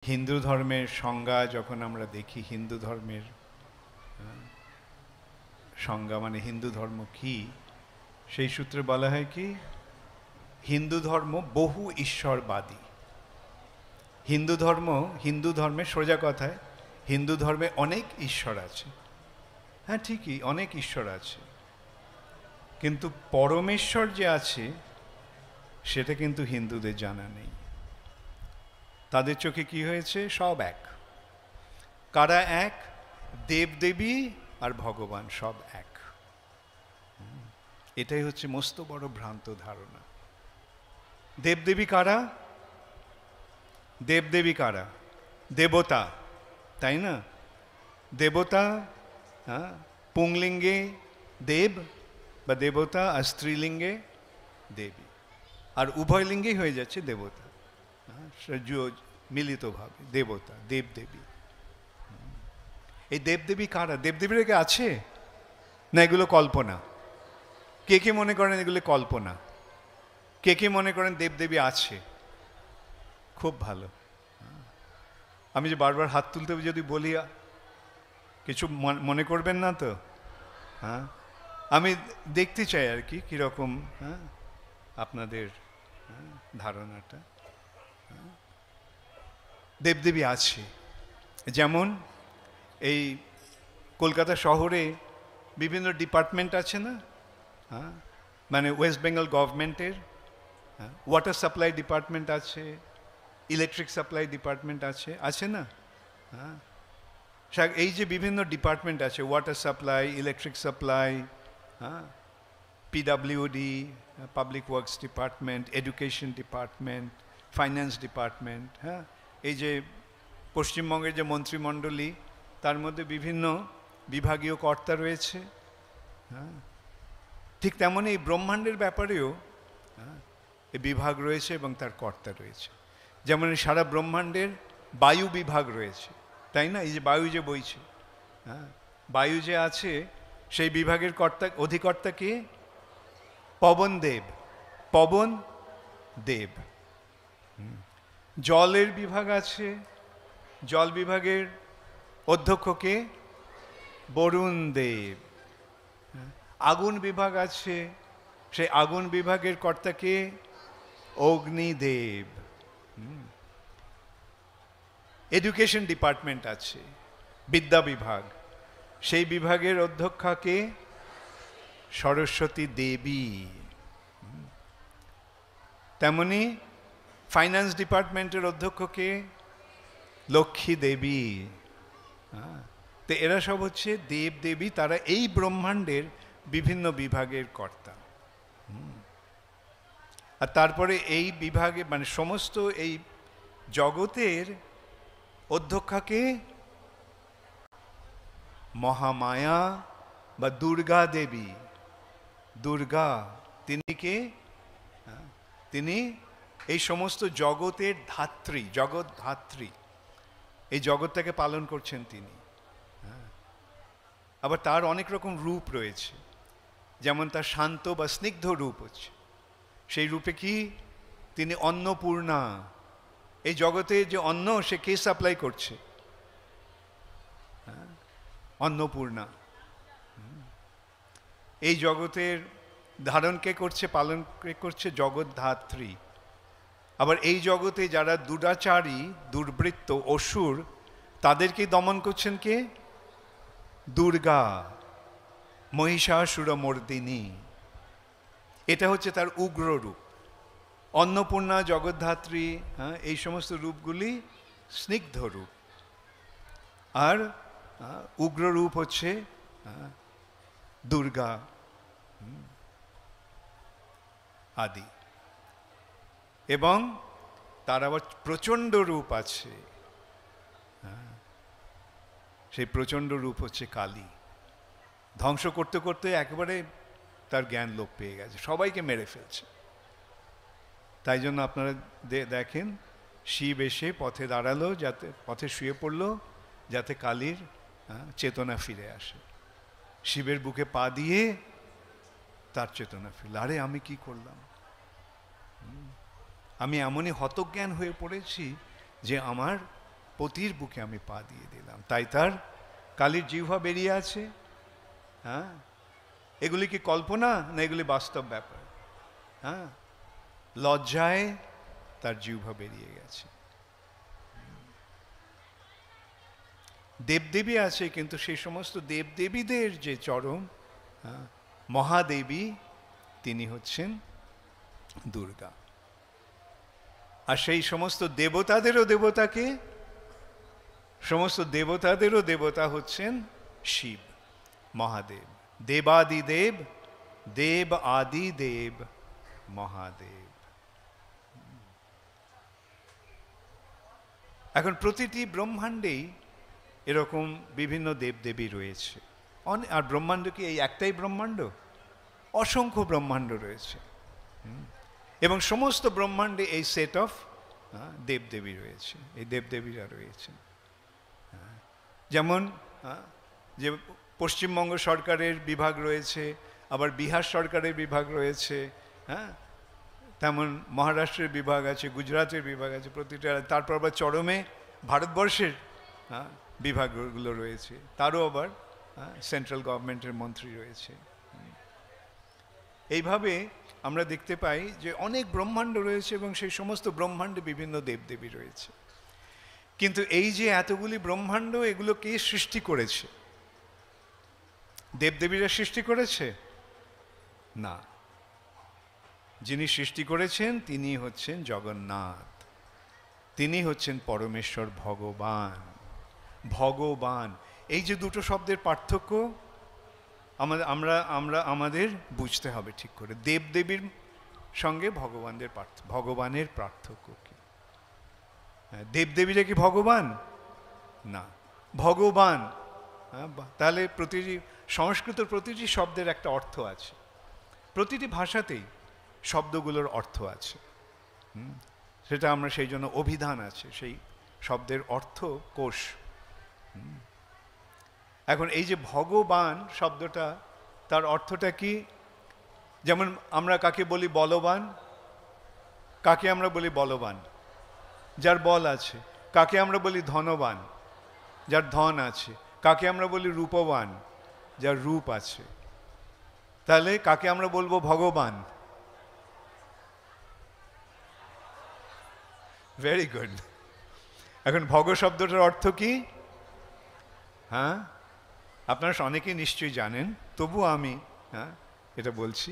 হিন্দু ধর্মের সংজ্ঞা যখন আমরা দেখি, হিন্দু ধর্মের সংজ্ঞা মানে হিন্দু ধর্ম কি, সেই সূত্রে বলা হয় কি হিন্দু ধর্ম বহু ঈশ্বরবাদী। হিন্দু ধর্মের সোজা কথায় হিন্দু ধর্মে অনেক ঈশ্বর আছে। হ্যাঁ, ঠিকই, অনেক ঈশ্বর আছে, কিন্তু পরমেশ্বর যে আছে সেটা কিন্তু হিন্দুদের জানা নেই। তাদের চোখে কি হয়েছে? সব এক। কারা এক? দেবদেবী আর ভগবান সব এক। এটাই হচ্ছে মস্ত বড় ভ্রান্ত ধারণা। দেবদেবী কারা? দেবদেবী কারা? দেবতা, তাই না? দেবতা, হ্যাঁ, পুংলিঙ্গে দেব বা দেবতা, আর স্ত্রীলিঙ্গে দেবী, আর উভয় লিঙ্গেই হয়ে যাচ্ছে দেবতা, মিলিতভাবে দেবতা, দেবদেবী। এই দেবদেবী কারা? দেবদেবীরা কি আছে, না এগুলো কল্পনা? কে কে মনে করেন এগুলো কল্পনা? কে কে মনে করেন দেবদেবী আছে? খুব ভালো। আমি যে বারবার হাত তুলতে যদি বলি, কিছু মনে করবেন না তো? হ্যাঁ, আমি দেখতে চাই আর কি কীরকম, হ্যাঁ, আপনাদের ধারণাটা। দেবদেবী আছে। যেমন এই কলকাতা শহরে বিভিন্ন ডিপার্টমেন্ট আছে না? হ্যাঁ, মানে ওয়েস্ট বেঙ্গল গভর্নমেন্টের ওয়াটার সাপ্লাই ডিপার্টমেন্ট আছে, ইলেকট্রিক সাপ্লাই ডিপার্টমেন্ট আছে, আছে না? হ্যাঁ, এই যে বিভিন্ন ডিপার্টমেন্ট আছে, ওয়াটার সাপ্লাই, ইলেকট্রিক সাপ্লাই, হ্যাঁ, PWD, public works department, education department, finance department, হ্যাঁ, এই যে পশ্চিমবঙ্গের যে মন্ত্রিমণ্ডলী, তার মধ্যে বিভিন্ন বিভাগীয় কর্তা রয়েছে। হ্যাঁ, ঠিক তেমনই এই ব্রহ্মাণ্ডের ব্যাপারেও এই বিভাগ রয়েছে এবং তার কর্তা রয়েছে। যেমন সারা ব্রহ্মাণ্ডের বায়ু বিভাগ রয়েছে, তাই না? এই যে বায়ু যে বইছে, হ্যাঁ, বায়ু যে আছে, সেই বিভাগের কর্তা, অধিকর্তা কে? পবন দেব, পবন দেব। জলের বিভাগ আছে, জল বিভাগের অধ্যক্ষ কে? বরুণ দেব। আগুন বিভাগ আছে, সেই আগুন বিভাগের কর্তা কে? অগ্নিদেব। এডুকেশন ডিপার্টমেন্ট আছে, বিদ্যা বিভাগ, সেই বিভাগের অধ্যক্ষা কে? সরস্বতী দেবী। তেমনি ফাইন্যান্স ডিপার্টমেন্টের অধ্যক্ষ কে? লক্ষ্মী দেবী। তো এরা সব হচ্ছে দেব দেবী, তারা এই ব্রহ্মাণ্ডের বিভিন্ন বিভাগের কর্তা। আর তারপরে এই বিভাগে মানে সমস্ত এই জগতের অধ্যক্ষাকে মহামায়া বা দুর্গা দেবী। দুর্গা, তিনি কে? তিনি এই সমস্ত জগতের ধাত্রী, জগৎ ধাত্রী, এই জগৎটাকে পালন করছেন তিনি। আবার তার অনেক রকম রূপ রয়েছে, যেমন তার শান্ত বা স্নিগ্ধ রূপ হচ্ছে, সেই রূপে কি? তিনি অন্নপূর্ণা। এই জগতে যে অন্ন, সে কে সাপ্লাই করছে? অন্নপূর্ণা। এই জগতের ধারণ কে করছে, পালন কে করছে? জগৎধাত্রী। আবার এই জগতে যারা দুরাচারী, দুর্বৃত্ত, অসুর, তাদেরকে দমন করছেন কে? দুর্গা, মহিষাসুরমর্দিনী। এটা হচ্ছে তার উগ্র রূপ। অন্নপূর্ণা, জগদ্ধাত্রী, হ্যাঁ, এই সমস্ত রূপগুলি স্নিগ্ধ রূপ, আর উগ্র রূপ হচ্ছে দুর্গা আদি। এবং তার আবার প্রচণ্ড রূপ আছে, সেই প্রচণ্ড রূপ হচ্ছে কালী। ধ্বংস করতে করতে একেবারে তার জ্ঞান লোপ পেয়ে গেছে, সবাইকে মেরে ফেলছে। তাই জন্য আপনারা দেখেন, শিব এসে পথে দাঁড়ালো, যাতে পথে শুয়ে পড়লো, যাতে কালীর চেতনা ফিরে আসে। শিবের বুকে পা দিয়ে তার চেতনা ফিরল। আরে আমি কি করলাম? আমি এমনই হতজ্ঞান হয়ে পড়েছি যে আমার পতির বুকে আমি পা দিয়ে দিলাম, তাই তার কালির জিহ্বা বেরিয়ে আছে। হ্যাঁ, এগুলি কি কল্পনা না এগুলি বাস্তব ব্যাপার? হ্যাঁ, লজ্জায় তার জিহ্বা বেরিয়ে গেছে। দেবদেবী আছে, কিন্তু সেই সমস্ত দেবদেবীদের যে চরম মহাদেবী, তিনি হচ্ছেন দুর্গা। আর সেই সমস্ত দেবতাদেরও দেবতাকে, সমস্ত দেবতাদেরও দেবতা হচ্ছেন শিব, মহাদেব। দেবাদিদেব, দেব আদি দেব, মহাদেব। এখন প্রতিটি ব্রহ্মাণ্ডেই এরকম বিভিন্ন দেবদেবী রয়েছে। আর ব্রহ্মাণ্ড কি এই একটাই ব্রহ্মাণ্ড? অসংখ্য ব্রহ্মাণ্ড রয়েছে, এবং সমস্ত ব্রহ্মাণ্ডে এই সেট অফ দেবদেবী রয়েছে, এই দেবদেবীরা রয়েছে। যেমন যে পশ্চিমবঙ্গ সরকারের বিভাগ রয়েছে, আবার বিহার সরকারের বিভাগ রয়েছে, হ্যাঁ, তেমন মহারাষ্ট্রের বিভাগ আছে, গুজরাটের বিভাগ আছে, প্রতিটা। তারপর আবার চরমে ভারতবর্ষের বিভাগগুলো রয়েছে, তারও আবার সেন্ট্রাল গভর্নমেন্টের মন্ত্রী রয়েছে। এইভাবে আমরা দেখতে পাই যে অনেক ব্রহ্মাণ্ড রয়েছে, এবং সেই সমস্ত ব্রহ্মাণ্ডে বিভিন্ন দেবদেবী রয়েছে। কিন্তু এই যে এতগুলি ব্রহ্মাণ্ড, এগুলো কে সৃষ্টি করেছে? দেবদেবীরা সৃষ্টি করেছে? না, যিনি সৃষ্টি করেছেন তিনি হচ্ছেন জগন্নাথ, তিনি হচ্ছেন পরমেশ্বর ভগবান। ভগবান, এই যে দুটো শব্দের পার্থক্য আমাদের বুঝতে হবে ঠিক করে। দেবদেবীর সঙ্গে ভগবানের পার্থক্য কি? দেবদেবীরা কি ভগবান? না, ভগবান। তাহলে প্রতিটি সংস্কৃত প্রতিটি শব্দের একটা অর্থ আছে, প্রতিটি ভাষাতেই শব্দগুলোর অর্থ আছে। সেটা আমরা সেই জন্য অভিধান আছে, সেই শব্দের অর্থ কোষ। এখন এই যে ভগবান শব্দটা, তার অর্থটা কি? যেমন আমরা কাকে বলি বলবান? কাকে আমরা বলি বলবান? যার বল আছে। কাকে আমরা বলি ধনবান? যার ধন আছে। কাকে আমরা বলি রূপবান? যার রূপ আছে। তাহলে কাকে আমরা বলবো ভগবান? Very good. এখন ভগ শব্দটার অর্থ কি? হ্যাঁ, আপনারা অনেকেই নিশ্চয়ই জানেন, তবু আমি এটা বলছি।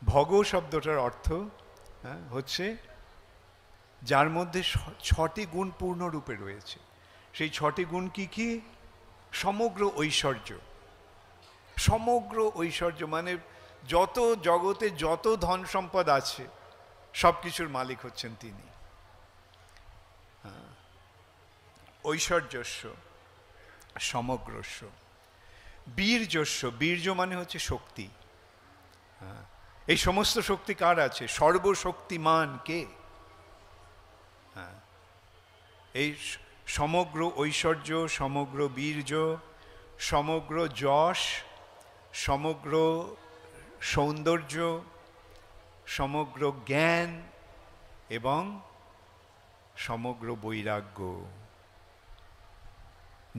ভগ শব্দটার অর্থ হচ্ছে যার মধ্যে 6টি গুণ পূর্ণরূপে রয়েছে। সেই 6টি গুণ কি কি? সমগ্র ঐশ্বর্য। সমগ্র ঐশ্বর্য মানে যত জগতে যত ধন সম্পদ আছে সব কিছুর মালিক হচ্ছেন তিনি। ঐশ্বর্যস্য, সমগ্রস্য। বীর্যস্য, বীর্য মানে হচ্ছে শক্তি। এই সমস্ত শক্তি কার আছে? সর্বশক্তিমান কে? এই সমগ্র ঐশ্বর্য, সমগ্র বীর্য, সমগ্র যশ, সমগ্র সৌন্দর্য, সমগ্র জ্ঞান এবং সমগ্র বৈরাগ্য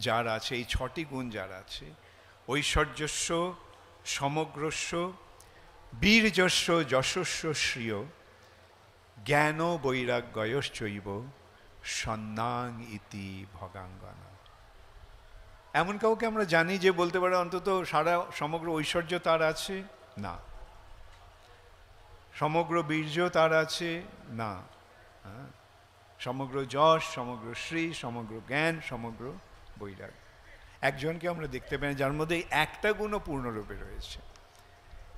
যার আছে, এই 6টি গুণ যার আছে, ঐশ্বর্যস্য, সমগ্রস্য, বীর্যস্য, যশস্য, শ্রিয়, জ্ঞান বৈরাগ্যয়শ্চৈব সন্নাং ইতি ভগাঙ্গনা। এমন কাউকে আমরা জানি যে বলতে পারে অন্তত সারা সমগ্র ঐশ্বর্য তার আছে? না। সমগ্র বীর্য তার আছে? না। সমগ্র যশ, সমগ্র শ্রী, সমগ্র জ্ঞান, সমগ্র বৈরাগ। একজনকে আমরা দেখতে পাই যার মধ্যে একটা গুণও পূর্ণরূপে রয়েছে,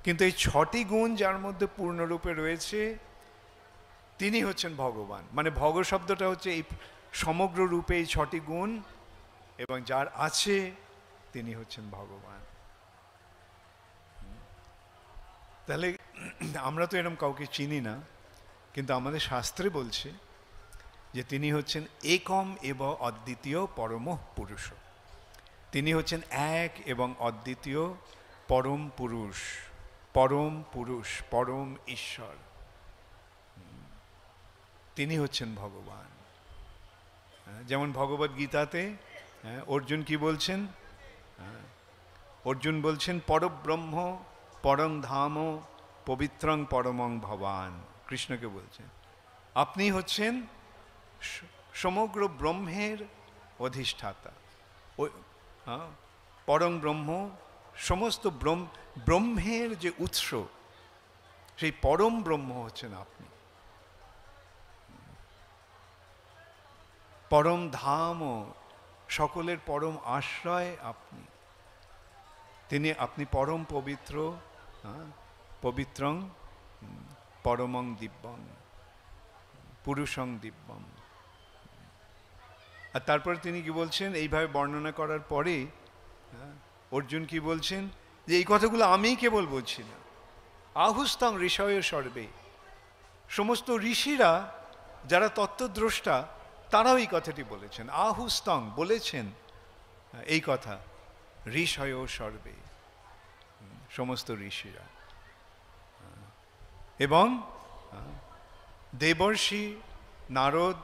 কিন্তু এই 6টি গুণ যার মধ্যে পূর্ণরূপে রয়েছে তিনি হচ্ছেন ভগবান। মানে ভগ শব্দটা হচ্ছে এই সমগ্র রূপে এই 6টি গুণ, এবং যার আছে তিনি হচ্ছেন ভগবান। তাহলে আমরা তো এরকম কাউকে চিনি না, কিন্তু আমাদের শাস্ত্রে বলছে যে তিনি হচ্ছেন একম এবং অদ্বিতীয় পরম পুরুষ। তিনি হচ্ছেন এক এবং অদ্বিতীয় পরম পুরুষ, পরম পুরুষ, পরম ঈশ্বর। তিনি হচ্ছেন ভগবান। যেমন ভগবদ গীতাতে অর্জুন কি বলছেন? অর্জুন বলছেন পরব্রহ্ম পরং ধাম পবিত্রং পরমং ভবান। কৃষ্ণকে বলছেন আপনি হচ্ছেন সমগ্র ব্রহ্মের অধিষ্ঠাতা। পরং ব্রহ্ম, সমস্ত ব্রহ্মের যে উৎস, সেই পরম ব্রহ্ম হচ্ছেন আপনি। পরম ধাম, সকলের পরম আশ্রয় আপনি। আপনি পরম পবিত্র, পবিত্রং পরমং দিব্যং পুরুষং দিব্যম। আর তারপরে তিনি কি বলছেন, এইভাবে বর্ণনা করার পরে অর্জুন কি বলছেন, যে এই কথাগুলো আমি কেবল বলছি না, আহুস্তং ঋষয় সর্বে, সমস্ত ঋষিরা যারা তত্ত্বদ্রষ্টা তারাও এই কথাটি বলেছেন। আহুস্তং বলেছেন এই কথা, ঋষয় সর্বে, সমস্ত ঋষিরা। এবং দেবর্ষি, নারদ,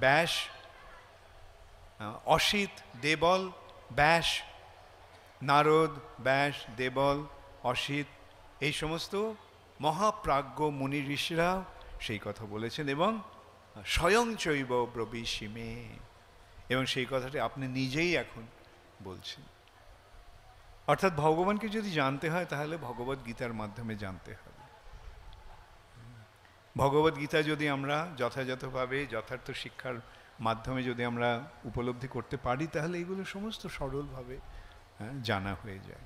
ব্যাস, অসিত, দেবল, ব্যাস, নারদ, ব্যাস, দেবল, অসিত, এই সমস্ত মহাপ্রাজ্ঞ মুনি ঋষিরা সেই কথা বলেছেন। এবং স্বয়ং চৈব ব্রবীষিমে, এবং সেই কথাটি আপনি নিজেই এখন বলছেন। অর্থাৎ ভগবানকে যদি জানতে হয় তাহলে ভগবদ গীতার মাধ্যমে জানতে হবে। ভগবদ গীতা যদি আমরা যথাযথভাবে যথার্থ শিক্ষার মাধ্যমে যদি আমরা উপলব্ধি করতে পারি তাহলে এগুলো সমস্ত সরলভাবে জানা হয়ে যায়।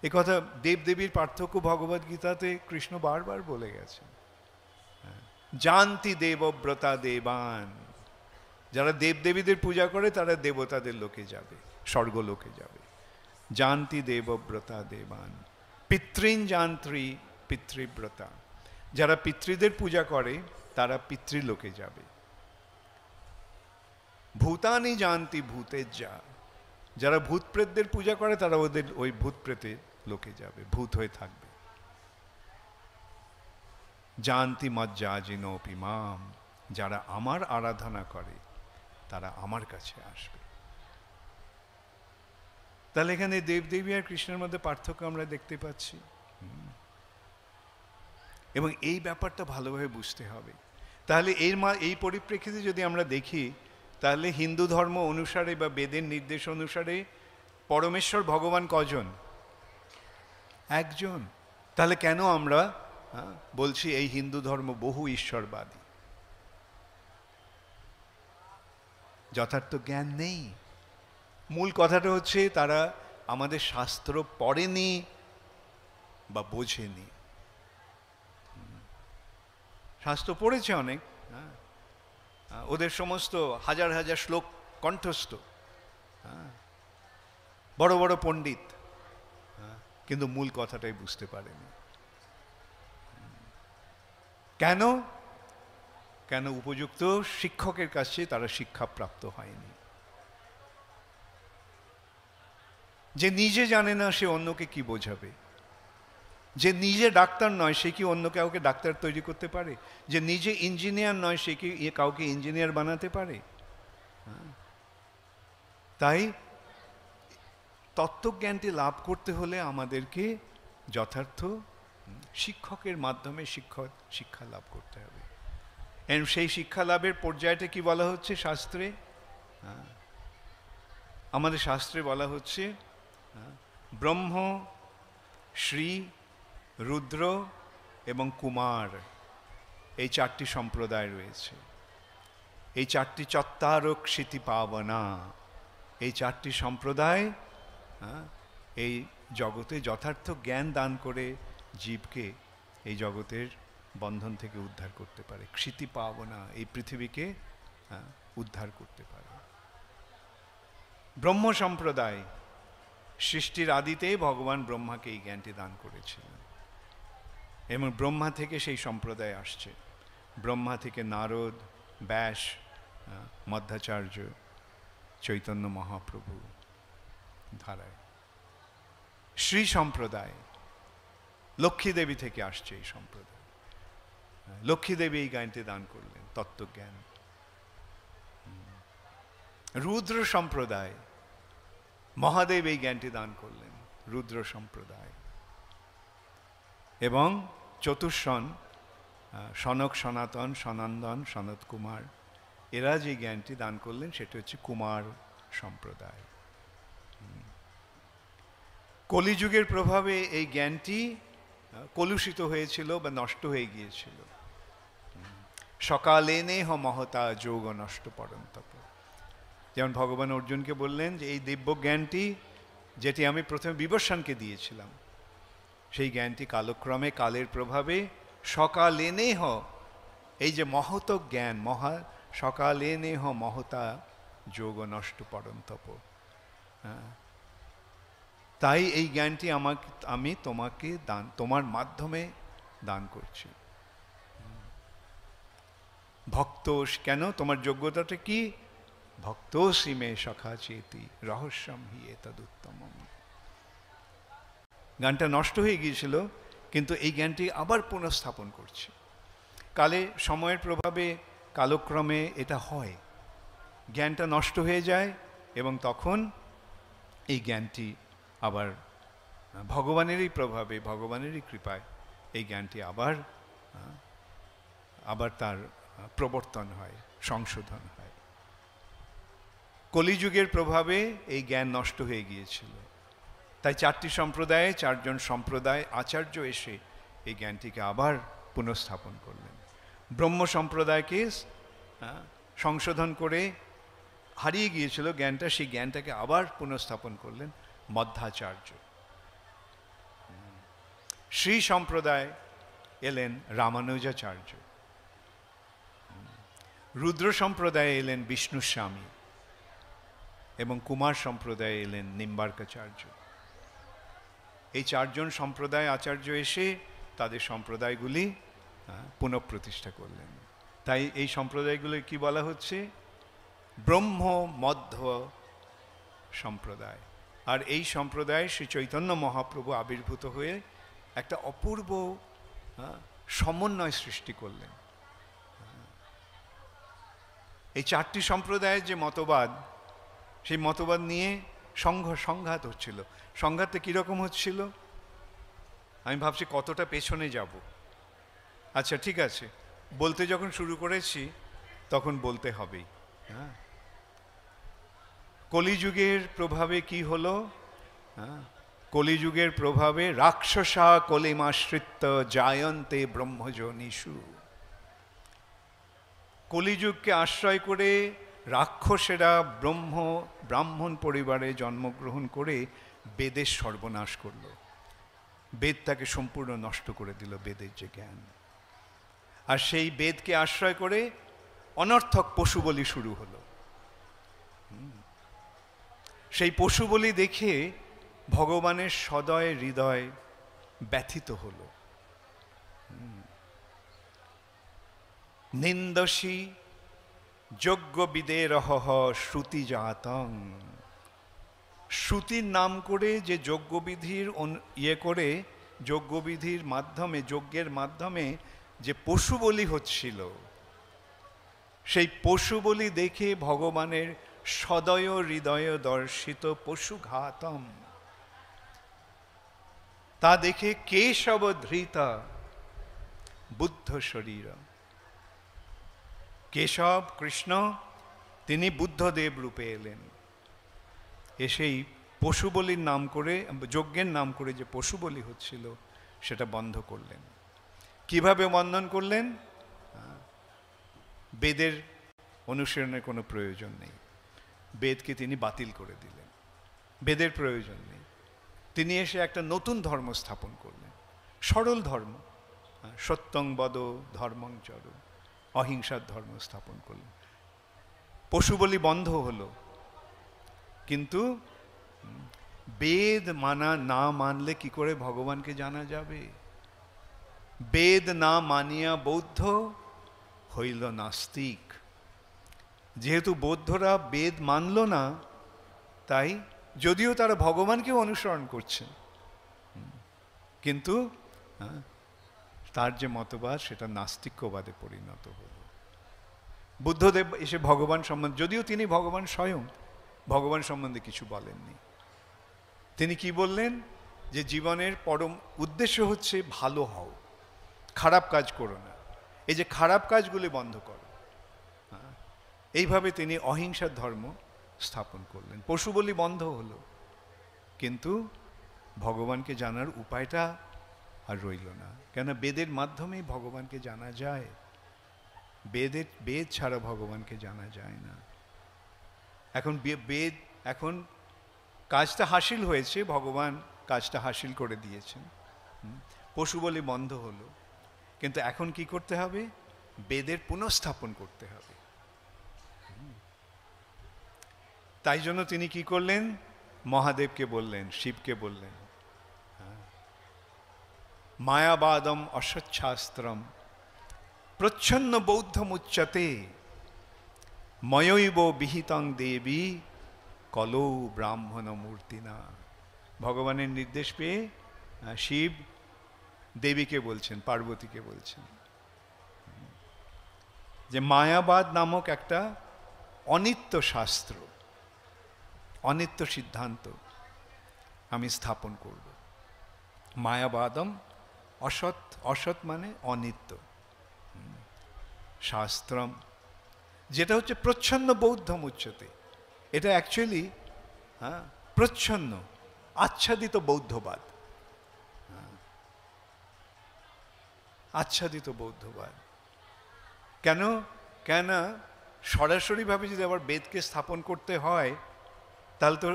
এ কথা দেবদেবীর পার্থক্য ভগবদ গীতাতে কৃষ্ণ বারবার বলে গেছেন। জানতি দেবব্রতা দেবান, যারা দেবদেবীদের পূজা করে তারা দেবতাদের লোকে যাবে, স্বর্গলোকে যাবে। জানতি দেবব্রতা দেবান, পিতৃন যান্ত্রী পিতৃব্রতা, যারা পিতৃদের পূজা করে তারা পিতৃলোকে যাবে। ভূতানি জানতি ভূতের যা, যারা ভূত প্রেতদের পূজা করে তারা ওদের ওই ভূত প্রেতের লোকে যাবে, ভূত হয়ে থাকবে। জানতি মজ্জাজিনোপি মাম, যারা আমার আরাধনা করে তারা আমার কাছে আসবে। তাহলে এখানে দেবদেবী আর কৃষ্ণের মধ্যে পার্থক্য আমরা দেখতে পাচ্ছি। এবং এই ব্যাপারটা ভালোভাবে বুঝতে হবে। তাহলে এই পরিপ্রেক্ষিতে যদি আমরা দেখি তাহলে হিন্দু ধর্ম অনুসারে বা বেদের নির্দেশ অনুসারে পরমেশ্বর ভগবান কজন? একজন। তাহলে কেন আমরা বলছি এই হিন্দু ধর্ম বহু ঈশ্বরবাদী? যথার্থ জ্ঞান নেই। মূল কথাটা হচ্ছে তারা আমাদের শাস্ত্র পড়েনি বা বোঝেনি। শাস্ত্র পড়েছে অনেক, ওদের সমস্ত হাজার হাজার শ্লোক কণ্ঠস্থ, বড় বড় পণ্ডিত, কিন্তু মূল কথাটাই বুঝতে পারেনি। কেন? কেন উপযুক্ত শিক্ষকের কাছে তারা শিক্ষাপ্রাপ্ত হয়নি। যে নিজে জানে না সে অন্যকে কি বোঝাবে? যে নিজে ডাক্তার নয় সে কি অন্য কাউকে ডাক্তার তৈরি করতে পারে? যে নিজে ইঞ্জিনিয়ার নয় সে কি কাউকে ইঞ্জিনিয়ার বানাতে পারে? তাই তত্ত্বজ্ঞানটি লাভ করতে হলে আমাদেরকে যথার্থ শিক্ষকের মাধ্যমে শিক্ষা লাভ করতে হবে। সেই শিক্ষা লাভের পর্যায়টা কি বলা হচ্ছে শাস্ত্রে? আমাদের শাস্ত্রে বলা হচ্ছে ব্রহ্ম, শ্রী, রুদ্র এবং কুমার, এই চারটি সম্প্রদায় রয়েছে। এই চারটি চত্তারক ক্ষিতি পাবনা, এই চারটি সম্প্রদায় এই জগতে যথার্থ জ্ঞান দান করে জীবকে এই জগতের বন্ধন থেকে উদ্ধার করতে পারে। ক্ষিতি পাবনা, এই পৃথিবীকে উদ্ধার করতে পারে। ব্রহ্ম সম্প্রদায়, সৃষ্টির আদিতে ভগবান ব্রহ্মাকে এই জ্ঞানটি দান করেছিলেন এবং ব্রহ্মা থেকে সেই সম্প্রদায় আসছে। ব্রহ্মা থেকে নারদ, ব্যাস, মধ্বাচার্য, চৈতন্য মহাপ্রভু ধারায়। শ্রী সম্প্রদায় লক্ষ্মী দেবী থেকে আসছে এই সম্প্রদায়। লক্ষ্মী দেবী এই জ্ঞানটি দান করলেন, তত্ত্বজ্ঞান। রুদ্র সম্প্রদায়, মহাদেব এই জ্ঞানটি দান করলেন, রুদ্র সম্প্রদায়। এবং চতুর্শন, সনক, সনাতন, সনন্দন, সনত কুমার, এরা যে জ্ঞানটি দান করলেন সেটা হচ্ছে কুমার সম্প্রদায়। কলিযুগের প্রভাবে এই জ্ঞানটি কলুষিত হয়েছিল বা নষ্ট হয়ে গিয়েছিল। সকালে নেহ মহতা যোগ নষ্ট পরন্তপ। যেমন ভগবান অর্জুনকে বললেন যে এই দিব্য জ্ঞানটি, যেটি আমি প্রথমে বিবস্বানকে দিয়েছিলাম, সেই জ্ঞানটি কালক্রমে কালের প্রভাবে সকালে নেহ, এই যে মহত জ্ঞান, সকালে নেহ মহতা যোগ নষ্ট পরন্তপ, তাই এই জ্ঞানটি আমি তোমাকে তোমার মাধ্যমে দান করছি। ভক্ত, কেন? তোমার যোগ্যতাটা কি? ভক্ত সীমে সখা চেতি রহস্যম হি এতদুত্তম। জ্ঞানটা নষ্ট হয়ে গিয়েছিল, কিন্তু এই জ্ঞানটি আবার পুনঃস্থাপন করছে। কালে, সময়ের প্রভাবে, কালক্রমে এটা হয়, জ্ঞানটা নষ্ট হয়ে যায় এবং তখন এই জ্ঞানটি আবার ভগবানেরই প্রভাবে, ভগবানেরই কৃপায় এই জ্ঞানটি আবার তার প্রবর্তন হয়, সংশোধন হয়। কলিযুগের প্রভাবে এই জ্ঞান নষ্ট হয়ে গিয়েছিল, তাই 4টি সম্প্রদায়ে 4জন সম্প্রদায় আচার্য এসে এই জ্ঞানটিকে আবার পুনঃস্থাপন করলেন। ব্রহ্ম সম্প্রদায়কে সংশোধন করে হারিয়ে গিয়েছিল জ্ঞানটা, সেই জ্ঞানটাকে আবার পুনঃস্থাপন করলেন মধ্বাচার্য। শ্রী সম্প্রদায় এলেন রামানুজাচার্য। রুদ্র সম্প্রদায়ে এলেন বিষ্ণুস্বামী এবং কুমার সম্প্রদায়ে এলেন নিম্বার্কাচার্য। এই 4জন সম্প্রদায় আচার্য এসে তাদের সম্প্রদায়গুলি পুনঃপ্রতিষ্ঠা করলেন। তাই এই সম্প্রদায়গুলি কি বলা হচ্ছে? ব্রহ্ম মধ্য সম্প্রদায়। আর এই সম্প্রদায় শ্রী চৈতন্য মহাপ্রভু আবির্ভূত হয়ে একটা অপূর্ব সমন্বয় সৃষ্টি করলেন। এই 4টি সম্প্রদায়ের যে মতবাদ, সেই মতবাদ নিয়ে সংঘাত হচ্ছিল। সংঘাতটা কীরকম হচ্ছিল? আমি ভাবছি কতটা পেছনে যাব। আচ্ছা ঠিক আছে, বলতে যখন শুরু করেছি তখন বলতে হবেই। হ্যাঁ, কলিযুগের প্রভাবে কি হলো? কলিযুগের প্রভাবে রাক্ষসা কলিমাশ্রিত জায়ন্তে ব্রহ্মজনীষু। কলিযুগকে আশ্রয় করে রাক্ষসেরা ব্রাহ্মণ পরিবারে জন্মগ্রহণ করে বেদের সর্বনাশ করল। বেদটাকে সম্পূর্ণ নষ্ট করে দিল, বেদের যে জ্ঞান। আর সেই বেদকে আশ্রয় করে অনর্থক পশু বলি শুরু হলো। সেই পশু বলি দেখে ভগবানের সদয় হৃদয় ব্যথিত হল। নিন্দসী যজ্ঞবিদেরহ শ্রুতি জাতং। শ্রুতির নাম করে যে যজ্ঞবিধির করে, যজ্ঞবিধির মাধ্যমে, যজ্ঞের মাধ্যমে যে পশু বলি হচ্ছিল, সেই পশু বলি দেখে ভগবানের সদয় হৃদয় দর্শিত পশুঘাতম, তা দেখে কেশব ধৃতা বুদ্ধ শরীর। কেশব কৃষ্ণ তিনি বুদ্ধদেব রূপে এলেন, এসেই পশু বলির নাম করে, যজ্ঞের নাম করে যে পশু বলি হচ্ছিল সেটা বন্ধ করলেন। কিভাবে বন্ধন করলেন? বেদের অনুসরণের কোনো প্রয়োজন নেই, বেদকে তিনি বাতিল করে দিলেন, বেদের প্রয়োজন নেই। তিনি এসে একটা নতুন ধর্ম স্থাপন করলেন, সরল ধর্ম, সত্যং বদ ধর্মং চর, অহিংসার ধর্ম স্থাপন করলেন। পশু বলি বন্ধ হলো, কিন্তু বেদ না মানলে কি করে ভগবানকে জানা যাবে? বেদ না মানিয়া বৌদ্ধ হইল নাস্তিক। যেহেতু বৌদ্ধরা বেদ মানল না, তাই যদিও তারা ভগবানকেও অনুসরণ করছেন, কিন্তু তার যে মতবাদ সেটা নাস্তিক্যবাদে পরিণত হল। বুদ্ধদেব এসে ভগবান সম্বন্ধে, যদিও তিনি ভগবান স্বয়ং, ভগবান সম্বন্ধে কিছু বলেননি। তিনি কি বললেন? যে জীবনের পরম উদ্দেশ্য হচ্ছে ভালো হও, খারাপ কাজ করো না, এই যে খারাপ কাজগুলি বন্ধ করো। এইভাবে তিনি অহিংসার ধর্ম স্থাপন করলেন। পশু বলি বন্ধ হলো, কিন্তু ভগবানকে জানার উপায়টা আর রইল না। কেন? বেদের মাধ্যমেই ভগবানকে জানা যায়, বেদ ছাড়া ভগবানকে জানা যায় না। এখন বেদ, এখন কাজটা হাসিল হয়েছে, ভগবান কাজটা হাসিল করে দিয়েছেন, পশু বলি বন্ধ হলো, কিন্তু এখন কি করতে হবে? বেদের পুনঃস্থাপন করতে হবে। তাই জন্য তিনি কি করলেন? মহাদেবকে বললেন, শিবকে বললেন, মায়াবাদম অসচ্ছাস্ত্রম প্রচ্ছন্ন বৌদ্ধমুচ্যতে ময়ৈব বিহিতং দেবী কলৌ ব্রাহ্মণ মূর্তিনা। ভগবানের নির্দেশ পেয়ে শিব দেবীকে বলছেন, পার্বতীকে বলছেন যে মায়াবাদ নামক একটা অনিত্য শাস্ত্র, অনিত্য সিদ্ধান্ত আমি স্থাপন করব। মায়াবাদম অসৎ, অসৎ মানে অনিত্য, শাস্ত্রম যেটা হচ্ছে প্রচ্ছন্ন বৌদ্ধম উচ্চতে, এটা অ্যাকচুয়ালি প্রচ্ছন্ন আচ্ছাদিত বৌদ্ধবাদ, আচ্ছাদিত বৌদ্ধবাদ। কেন? কেন সরাসরিভাবে যদি আবার বেদকে স্থাপন করতে হয় তাহলে তো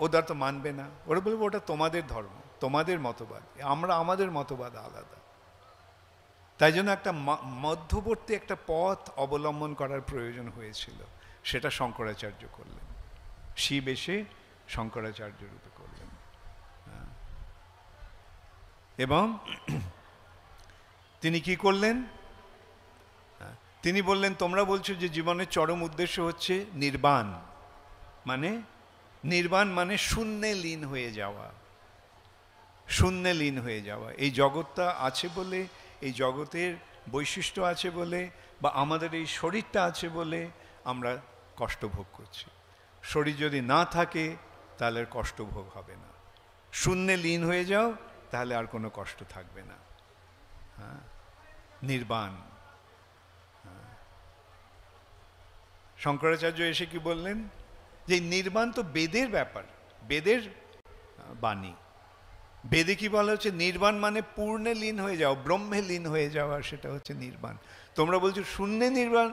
ওরা তো মানবে না, ওরা বলবে ওটা তোমাদের ধর্ম, তোমাদের মতবাদ, আমরা আমাদের মতবাদ আলাদা। তাই জন্য একটা মধ্যবর্তী একটা পথ অবলম্বন করার প্রয়োজন হয়েছিল, সেটা শঙ্করাচার্য করলেন, শিব এসে শঙ্করাচার্য রূপে করলেন। এবং তিনি কি করলেন? তিনি বললেন, তোমরা বলছো যে জীবনের চরম উদ্দেশ্য হচ্ছে নির্বাণ, মানে নির্বাণ মানে শূন্যে লীন হয়ে যাওয়া, শূন্যে লীন হয়ে যাওয়া। এই জগৎটা আছে বলে, এই জগতের বৈশিষ্ট্য আছে বলে, বা আমাদের এই শরীরটা আছে বলে আমরা কষ্ট ভোগ করছি। শরীর যদি না থাকে তাহলে কষ্ট ভোগ হবে না। শূন্যে লীন হয়ে যাও, তাহলে আর কোনো কষ্ট থাকবে না। হ্যাঁ, নির্বাণ। শঙ্করাচার্য এসে কি বললেন? যে নির্বাণ তো বেদের ব্যাপার, বেদের বাণী। বেদে কি বলা হচ্ছে? নির্বাণ মানে পূর্ণে লীন হয়ে যাও, ব্রহ্মে লীন হয়ে যাওয়া, সেটা হচ্ছে নির্বাণ। তোমরা বলছো শূন্যে নির্বাণ,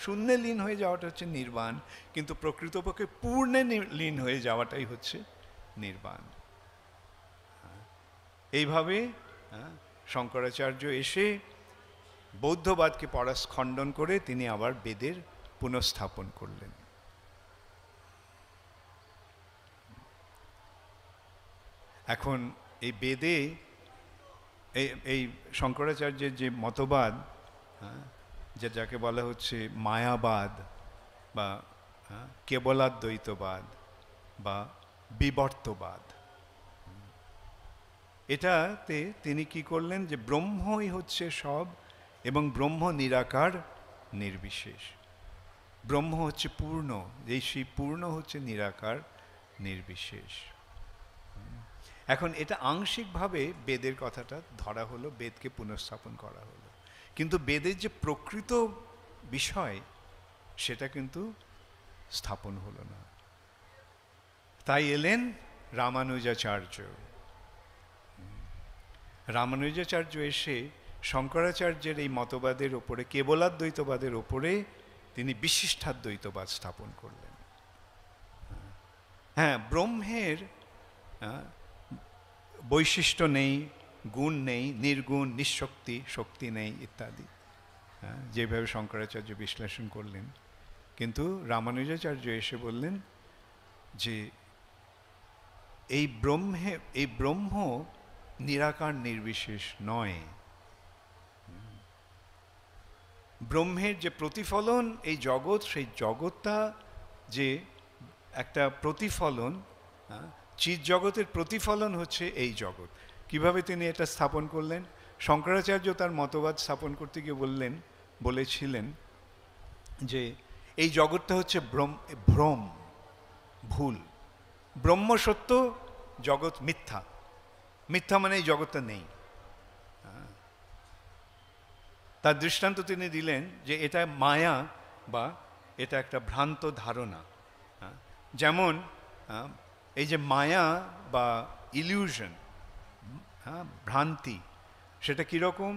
শূন্যে লীন হয়ে যাওয়াটা হচ্ছে নির্বাণ, কিন্তু প্রকৃতপক্ষে পূর্ণে লীন হয়ে যাওয়াটাই হচ্ছে নির্বাণ। এইভাবে শঙ্করাচার্য এসে বৌদ্ধবাদকে খণ্ডন করে তিনি আবার বেদের পুনঃস্থাপন করলেন। এখন এই বেদে এই শঙ্করাচার্যের যে মতবাদ, যাকে বলা হচ্ছে মায়াবাদ বা কেবলাদ্বৈতবাদ বা বিবর্তবাদ, এটাতে তিনি কি করলেন? যে ব্রহ্মই হচ্ছে সব এবং ব্রহ্ম নিরাকার নির্বিশেষ, ব্রহ্ম হচ্ছে পূর্ণ, এই সেই পূর্ণ হচ্ছে নিরাকার নির্বিশেষ। এখন এটা আংশিকভাবে বেদের কথাটা ধরা হলো, বেদকে পুনঃস্থাপন করা হলো, কিন্তু বেদের যে প্রকৃত বিষয় সেটা কিন্তু স্থাপন হলো না। তাই এলেন রামানুজাচার্য। রামানুজাচার্য এসে শঙ্করাচার্যের এই মতবাদের ওপরে, কেবলাদ্বৈতবাদের ওপরে তিনি বিশিষ্টাদ্বৈতবাদ স্থাপন করলেন। হ্যাঁ, ব্রহ্মের বৈশিষ্ট্য নেই, গুণ নেই, নির্গুণ, নিঃশক্তি, শক্তি নেই ইত্যাদি, যেভাবে শঙ্করাচার্য বিশ্লেষণ করলেন। কিন্তু রামানুজাচার্য এসে বললেন যে এই ব্রহ্ম নিরাকার নির্বিশেষ নয়। ব্রহ্মের যে প্রতিফলন এই জগৎ, সেই জগৎটা যে একটা প্রতিফলন, চিৎ জগতের প্রতিফলন হচ্ছে এই জগৎ। কিভাবে তিনি এটা স্থাপন করলেন? শঙ্করাচার্য তার মতবাদ স্থাপন করতে গিয়ে বলেছিলেন যে এই জগৎটা হচ্ছে ভ্রম, ভুল। ব্রহ্ম সত্য, জগৎ মিথ্যা। মিথ্যা মানে এই জগৎটা নেই। তার দৃষ্টান্ত তিনি দিলেন যে এটা মায়া বা এটা একটা ভ্রান্ত ধারণা। যেমন এই যে মায়া বা ইলিউশন, ভ্রান্তি, সেটা কীরকম?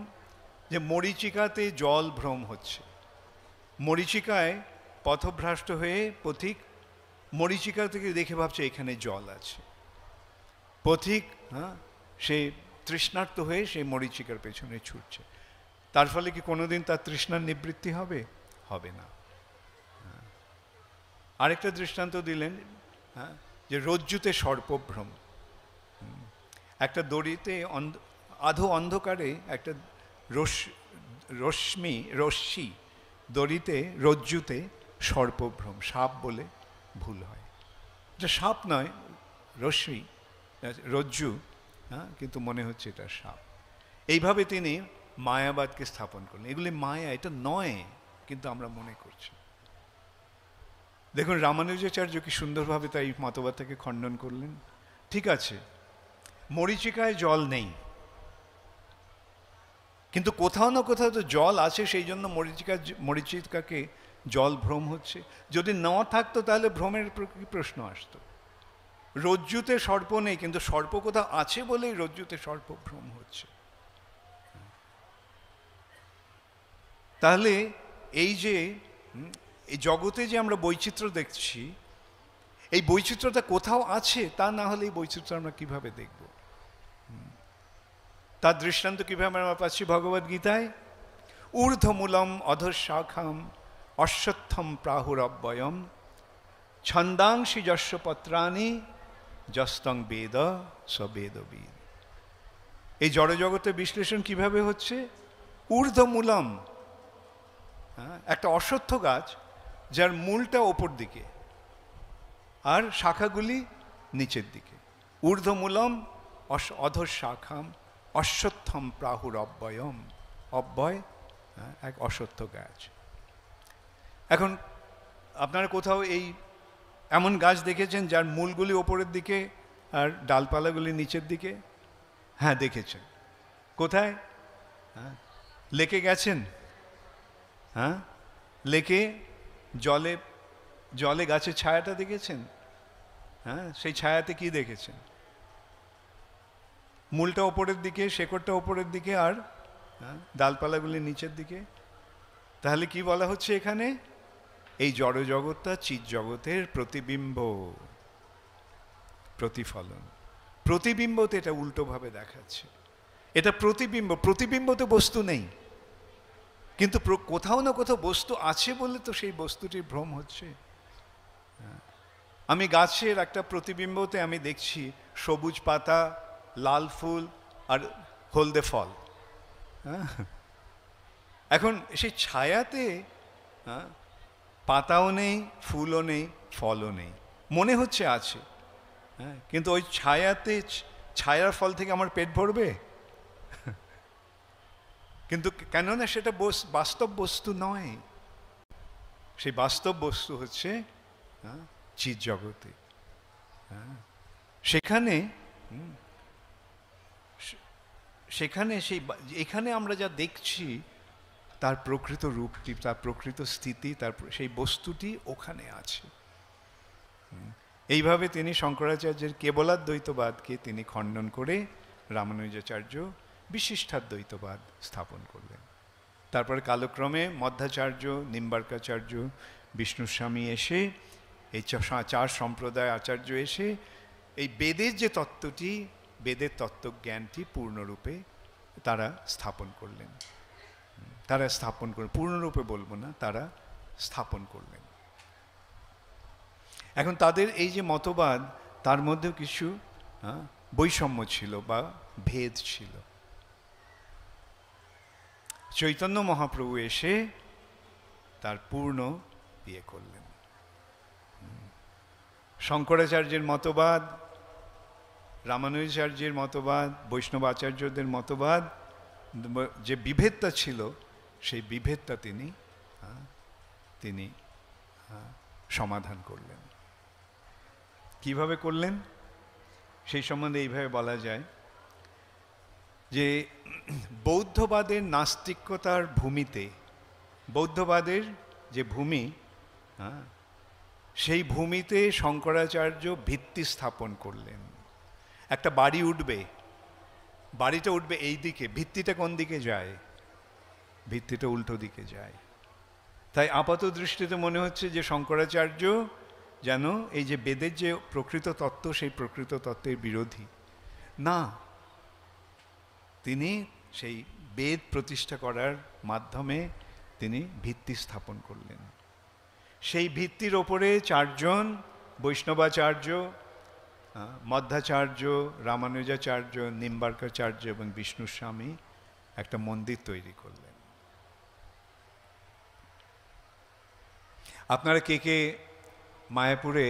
যে মরীচিকাতে জল ভ্রম হচ্ছে, মরীচিকায় পথভ্রষ্ট হয়ে পথিক মরীচিকা থেকে দেখে ভাবছে এখানে জল আছে। পথিক সে তৃষ্ণার্ত হয়ে সেই মরীচিকার পেছনে ছুটছে। তার ফলে কি কোনোদিন তার তৃষ্ণার নিবৃত্তি হবে? হবে না। আরেকটা দৃষ্টান্ত দিলেন যে রজ্জুতে সর্পভ্রম। একটা দড়িতে আধো অন্ধকারে একটা রশ্মি দড়িতে, রজ্জুতে সর্পভ্রম, সাপ বলে ভুল হয়। এটা সাপ নয়, রশ্মি, রজ্জু, কিন্তু মনে হচ্ছে এটা সাপ। এইভাবে তিনি মায়াবাদকে স্থাপন করলেন। এগুলি মায়া, এটা নয়, কিন্তু আমরা মনে করছি। দেখুন রামানুজাচার্য কি সুন্দরভাবে তাই মতবাদটাকে খণ্ডন করলেন। ঠিক আছে, মরীচিকায় জল নেই, কিন্তু কোথাও না কোথাও তো জল আছে, সেই জন্য মরীচিকাকে জল ভ্রম হচ্ছে। যদি না থাকতো তাহলে ভ্রমের কি প্রশ্ন আসতো? রজ্জুতে সর্প নেই, কিন্তু সর্প কোথাও আছে বলেই রজ্জুতে সর্প ভ্রম হচ্ছে। তাহলে এই যে এই জগতে যে আমরা বৈচিত্র্য দেখছি, এই বৈচিত্র্যটা কোথাও আছে, তা না হলে এই বৈচিত্র্য আমরা কিভাবে দেখব? তার দৃষ্টান্ত কিভাবে আমরা পাচ্ছি ভগবদ্গীতায়? ঊর্ধ্বমূলম অধঃশাখাম অশ্বত্থম প্রাহুরব্বয়ম ছন্দাংশি যস্য পত্রাণি যস্তং বেদ স বেদবিদ। এই জড়জগতের বিশ্লেষণ কিভাবে হচ্ছে? ঊর্ধ্বমূলম, একটা অশ্বত্থ গাছ যার মূলটা ওপর দিকে আর শাখাগুলি নিচের দিকে। ঊর্ধ্বমূলম অধঃশাখাম অশ্বত্থম প্রাহুরব্বয়ম। অব্যয় এক অশ্বত্থ গাছ। এখন আপনারা কোথাও এই এমন গাছ দেখেছেন যার মূলগুলি ওপরের দিকে আর ডালপালাগুলি নিচের দিকে? হ্যাঁ, দেখেছেন। কোথায়? লেকে গেছেন? লেকে জলে জলে গাছের ছায়াটা দেখেছেন? সেই ছায়াতে কি দেখেছেন? মূলটা ওপরের দিকে, শেকড়টা ওপরের দিকে আর ডালপালাগুলি নিচের দিকে। তাহলে কি বলা হচ্ছে এখানে? এই জড়জগৎটা চিৎ জগতের প্রতিবিম্ব, প্রতিফলন। প্রতিবিম্বতে এটা উল্টোভাবে দেখাচ্ছে। এটা প্রতিবিম্ব, প্রতিবিম্বতে বস্তু নেই, কিন্তু কোথাও না কোথাও বস্তু আছে বলে তো সেই বস্তুটির ভ্রম হচ্ছে। আমি গাছের একটা প্রতিবিম্বতে আমি দেখছি সবুজ পাতা, লাল ফুল আর হলদে ফল। এখন সেই ছায়াতে পাতাও নেই, ফুলও নেই, ফলও নেই, মনে হচ্ছে আছে, কিন্তু ওই ছায়াতে, ছায়ার ফল থেকে আমার পেট ভরবে? কিন্তু কেননা সেটা বাস্তব বস্তু নয়। সেই বাস্তব বস্তু হচ্ছে চিৎ জগতে। সেখানে সেখানে সেই এখানে আমরা যা দেখছি তার প্রকৃত রূপটি, তার প্রকৃত স্থিতি, তার সেই বস্তুটি ওখানে আছে। এইভাবে তিনি শঙ্করাচার্যের কেবলাদ্বৈতবাদকে তিনি খণ্ডন করে রামানুজাচার্য বিশিষ্টাদ্বৈতবাদ স্থাপন করলেন। তারপরে কালক্রমে মধ্বাচার্য, নিম্বার্কাচার্য, বিষ্ণুস্বামী এসে, এই চার সম্প্রদায় আচার্য এসে এই বেদের যে তত্ত্বটি, বেদের তত্ত্বজ্ঞানটি পূর্ণরূপে তারা স্থাপন করলেন। তারা স্থাপন করলেন, পূর্ণরূপে বলবো না, তারা স্থাপন করলেন। এখন তাদের এই যে মতবাদ, তার মধ্যেও কিছু বৈষম্য ছিল বা ভেদ ছিল। চৈতন্য মহাপ্রভু এসে তার পূর্ণ ইয়ে করলেন। শঙ্করাচার্যের মতবাদ, রামানুজাচার্যের মতবাদ, বৈষ্ণব আচার্যদের মতবাদ, যে বিভেদটা ছিল সেই বিভেদটা তিনি তিনি সমাধান করলেন। কিভাবে করলেন সেই সম্বন্ধে এইভাবে বলা যায় যে বৌদ্ধবাদের নাস্তিকতার ভূমিতে, বৌদ্ধবাদের যে ভূমি, সেই ভূমিতে শঙ্করাচার্য ভিত্তি স্থাপন করলেন। একটা বাড়ি উঠবে, বাড়িটা উঠবে এই দিকে, ভিত্তিটা কোন দিকে যায়? ভিত্তিটা উল্টো দিকে যায়। তাই আপাত দৃষ্টিতে মনে হচ্ছে যে শঙ্করাচার্য যেন এই যে বেদের যে প্রকৃত তত্ত্ব, সেই প্রকৃত তত্ত্বের বিরোধী না, তিনি সেই বেদ প্রতিষ্ঠা করার মাধ্যমে তিনি ভিত্তি স্থাপন করলেন। সেই ভিত্তির ওপরে চারজন বৈষ্ণবাচার্য, মধ্বাচার্য, রামানুজাচার্য, নিম্বার্কাচার্য এবং বিষ্ণুস্বামী একটা মন্দির তৈরি করলেন। আপনারা কে কে মায়াপুরে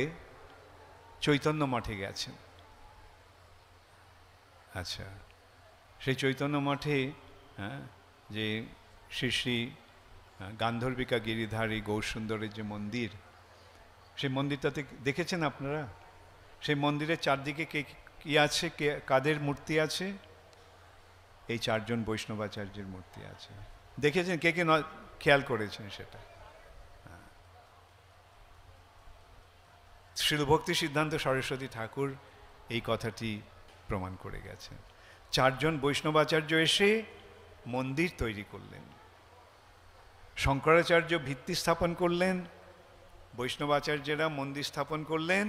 চৈতন্য মঠে গেছেন? আচ্ছা, সেই চৈতন্য মঠে যে শ্রী শ্রী গান্ধর্বিকা গিরিধারী গৌরসুন্দরের যে মন্দির, সেই মন্দিরটাতে দেখেছেন আপনারা? সেই মন্দিরের চারদিকে কে কি আছে, কাদের মূর্তি আছে? এই চারজন বৈষ্ণবাচার্যের মূর্তি আছে। দেখেছেন? কে কে খেয়াল করেছেন সেটা? শ্রীল ভক্তি সিদ্ধান্ত সরস্বতী ঠাকুর এই কথাটি প্রমাণ করে গেছেন। চারজন বৈষ্ণবাচার্য এসে মন্দির তৈরি করলেন। শঙ্করাচার্য ভিত্তি স্থাপন করলেন, বৈষ্ণবাচার্যেরা মন্দির স্থাপন করলেন,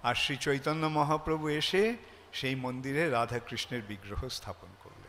আর শ্রী চৈতন্য মহাপ্রভু এসে সেই মন্দিরে রাধাকৃষ্ণের বিগ্রহ স্থাপন করলেন।